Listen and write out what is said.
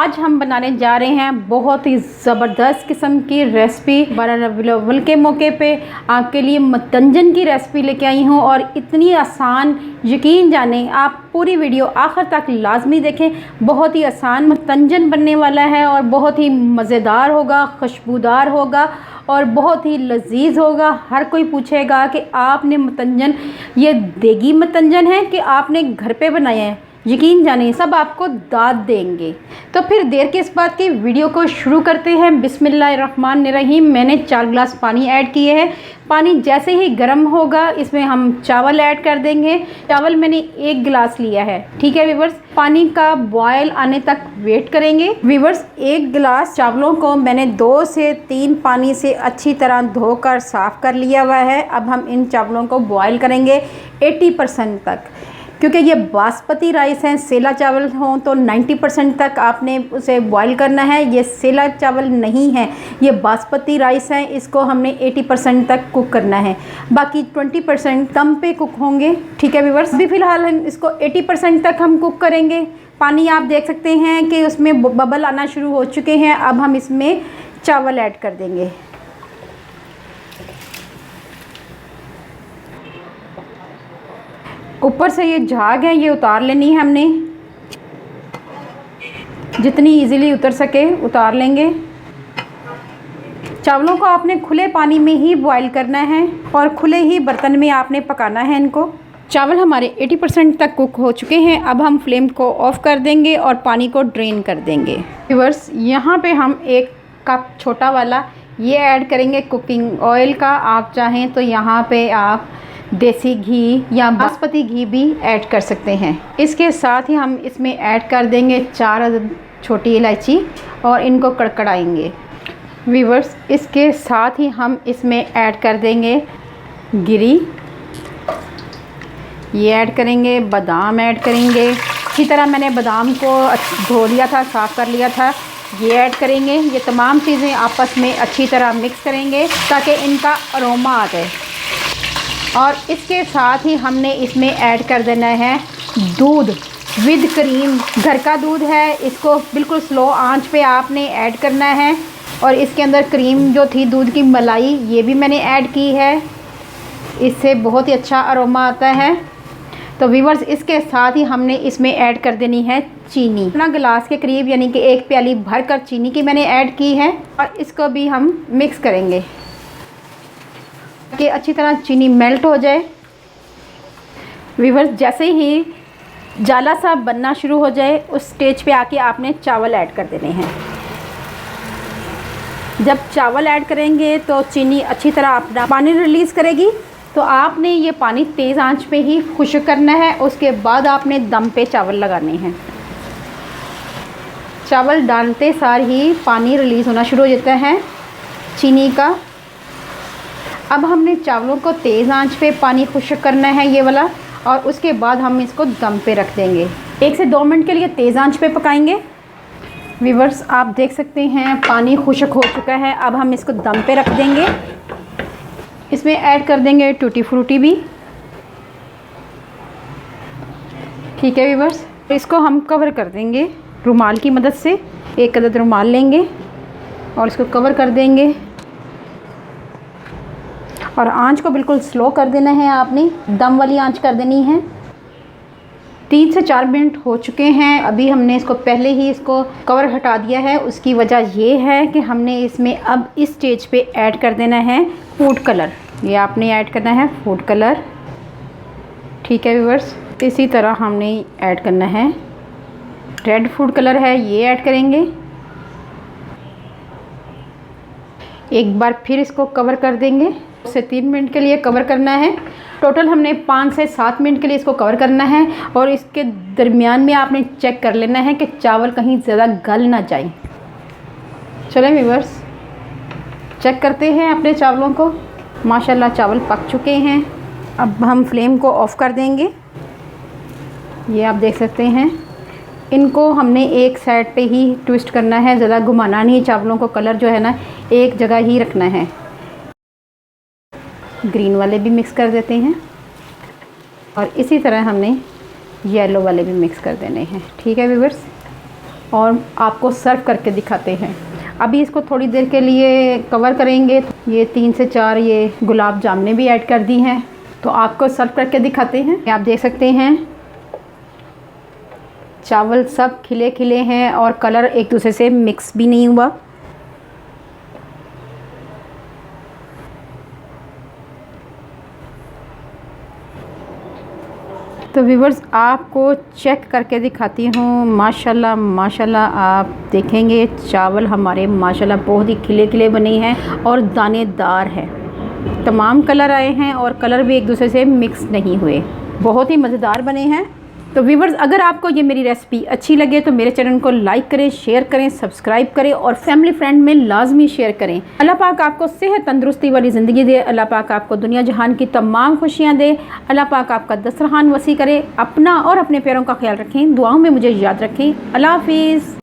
आज हम बनाने जा रहे हैं बहुत ही ज़बरदस्त किस्म की रेसिपी। 12 रबीउल अव्वल के मौके पे आपके लिए मतंजन की रेसिपी लेके आई हूँ और इतनी आसान, यकीन जाने आप पूरी वीडियो आखिर तक लाजमी देखें। बहुत ही आसान मतंजन बनने वाला है और बहुत ही मज़ेदार होगा, खुशबूदार होगा और बहुत ही लजीज होगा। हर कोई पूछेगा कि आपने मतंजन, ये देगी मतंजन है कि आपने घर पे बनाया है। यकीन जानिए सब आपको दाद देंगे। तो फिर देर किस बात की, वीडियो को शुरू करते हैं। बिस्मिल्लाहिर्रहमानिर्रहीम। मैंने 4 गिलास पानी ऐड किए हैं। पानी जैसे ही गर्म होगा इसमें हम चावल ऐड कर देंगे। चावल मैंने 1 गिलास लिया है, ठीक है व्यूवर्स। पानी का बॉयल आने तक वेट करेंगे। व्यूवर्स, 1 गिलास चावलों को मैंने 2 से 3 पानी से अच्छी तरह धोकर साफ़ कर लिया हुआ है। अब हम इन चावलों को बॉयल करेंगे 80% तक, क्योंकि ये बासमती राइस हैं। सेला चावल हों तो 90% तक आपने उसे बॉईल करना है। ये सेला चावल नहीं है, ये बासमती राइस हैं। इसको हमने 80% तक कुक करना है, बाकी 20% कम पे कुक होंगे, ठीक है व्यूअर्स। अभी फ़िलहाल हम इसको 80% तक हम कुक करेंगे। पानी आप देख सकते हैं कि उसमें बबल आना शुरू हो चुके हैं। अब हम इसमें चावल ऐड कर देंगे। ऊपर से ये झाग है, ये उतार लेनी है हमने, जितनी इजीली उतर सके उतार लेंगे। चावलों को आपने खुले पानी में ही बॉईल करना है और खुले ही बर्तन में आपने पकाना है इनको। चावल हमारे 80% तक कुक हो चुके हैं। अब हम फ्लेम को ऑफ़ कर देंगे और पानी को ड्रेन कर देंगे। व्यूअर्स, यहाँ पे हम 1 कप छोटा वाला ये ऐड करेंगे कुकिंग ऑयल का। आप चाहें तो यहाँ पे आप देसी घी या बासमती घी भी ऐड कर सकते हैं। इसके साथ ही हम इसमें ऐड कर देंगे 4 छोटी इलायची और इनको कड़कड़ाएंगे। व्यूअर्स, इसके साथ ही हम इसमें ऐड कर देंगे गिरी, ये ऐड करेंगे, बादाम ऐड करेंगे। इसी तरह मैंने बादाम को धो लिया था, साफ़ कर लिया था, ये ऐड करेंगे। ये तमाम चीज़ें आपस में अच्छी तरह मिक्स करेंगे ताकि इनका अरोमा आ जाए। और इसके साथ ही हमने इसमें ऐड कर देना है दूध विद क्रीम। घर का दूध है, इसको बिल्कुल स्लो आंच पे आपने ऐड करना है। और इसके अंदर क्रीम जो थी, दूध की मलाई, ये भी मैंने ऐड की है। इससे बहुत ही अच्छा अरोमा आता है। तो व्यूअर्स, इसके साथ ही हमने इसमें ऐड कर देनी है चीनी। अपना गिलास के करीब, यानी कि 1 प्याली भर कर चीनी की मैंने ऐड की है। और इसको भी हम मिक्स करेंगे कि अच्छी तरह चीनी मेल्ट हो जाए। व्यूअर्स, जैसे ही जाला सा बनना शुरू हो जाए उस स्टेज पे आके आपने चावल ऐड कर देने हैं। जब चावल ऐड करेंगे तो चीनी अच्छी तरह अपना पानी रिलीज़ करेगी। तो आपने ये पानी तेज़ आंच पे ही खुश्क करना है। उसके बाद आपने दम पे चावल लगाने हैं। चावल डालते सार ही पानी रिलीज़ होना शुरू हो जाता है चीनी का। अब हमने चावलों को तेज़ आंच पे पानी खुश्क करना है, ये वाला, और उसके बाद हम इसको दम पे रख देंगे। 1 से 2 मिनट के लिए तेज़ आंच पे पकाएंगे। व्यूअर्स, आप देख सकते हैं पानी खुश्क हो चुका है। अब हम इसको दम पे रख देंगे। इसमें ऐड कर देंगे टूटी फ्रूटी भी, ठीक है व्यूअर्स। इसको हम कवर कर देंगे रुमाल की मदद से। 1 अदद रुमाल लेंगे और इसको कवर कर देंगे और आंच को बिल्कुल स्लो कर देना है आपने, दम वाली आंच कर देनी है। 3 से 4 मिनट हो चुके हैं। अभी हमने इसको पहले ही इसको कवर हटा दिया है। उसकी वजह ये है कि हमने इसमें अब इस स्टेज पे ऐड कर देना है फूड कलर। ये आपने ऐड करना है फूड कलर, ठीक है व्यूअर्स। इसी तरह हमने ऐड करना है रेड फूड कलर है, ये ऐड करेंगे। एक बार फिर इसको कवर कर देंगे। 2 से 3 मिनट के लिए कवर करना है। टोटल हमने 5 से 7 मिनट के लिए इसको कवर करना है। और इसके दरमियान में आपने चेक कर लेना है कि चावल कहीं ज़्यादा गल ना जाए। चलें व्यूअर्स, चेक करते हैं अपने चावलों को। माशाल्लाह चावल पक चुके हैं। अब हम फ्लेम को ऑफ़ कर देंगे। ये आप देख सकते हैं, इनको हमने एक साइड पे ही ट्विस्ट करना है, ज़्यादा घुमाना नहीं। चावलों को कलर जो है ना एक जगह ही रखना है। ग्रीन वाले भी मिक्स कर देते हैं और इसी तरह हमने येलो वाले भी मिक्स कर देने हैं, ठीक है व्यूअर्स। और आपको सर्व करके दिखाते हैं। अभी इसको थोड़ी देर के लिए कवर करेंगे। ये 3 से 4 ये गुलाब जामुने भी ऐड कर दी हैं, तो आपको सर्व करके दिखाते हैं। आप देख सकते हैं चावल सब खिले खिले हैं और कलर एक दूसरे से मिक्स भी नहीं हुआ। तो व्यूवर्स आपको चेक करके दिखाती हूँ। माशाल्लाह माशाल्लाह, आप देखेंगे चावल हमारे माशाल्लाह बहुत ही खिले खिले बने हैं और दानेदार है। तमाम कलर आए हैं और कलर भी एक दूसरे से मिक्स नहीं हुए, बहुत ही मज़ेदार बने हैं। तो व्यूवर्स अगर आपको ये मेरी रेसिपी अच्छी लगे तो मेरे चैनल को लाइक करें, शेयर करें, सब्सक्राइब करें और फैमिली फ्रेंड में लाजमी शेयर करें। अल्लाह पाक आपको सेहत तंदुरुस्ती वाली ज़िंदगी दे। अल्लाह पाक आपको दुनिया जहान की तमाम खुशियाँ दे। अल्लाह पाक आपका दस्तरखान वसी करे। अपना और अपने प्यारों का ख्याल रखें, दुआओं में मुझे याद रखें। अल्लाह हाफिज़।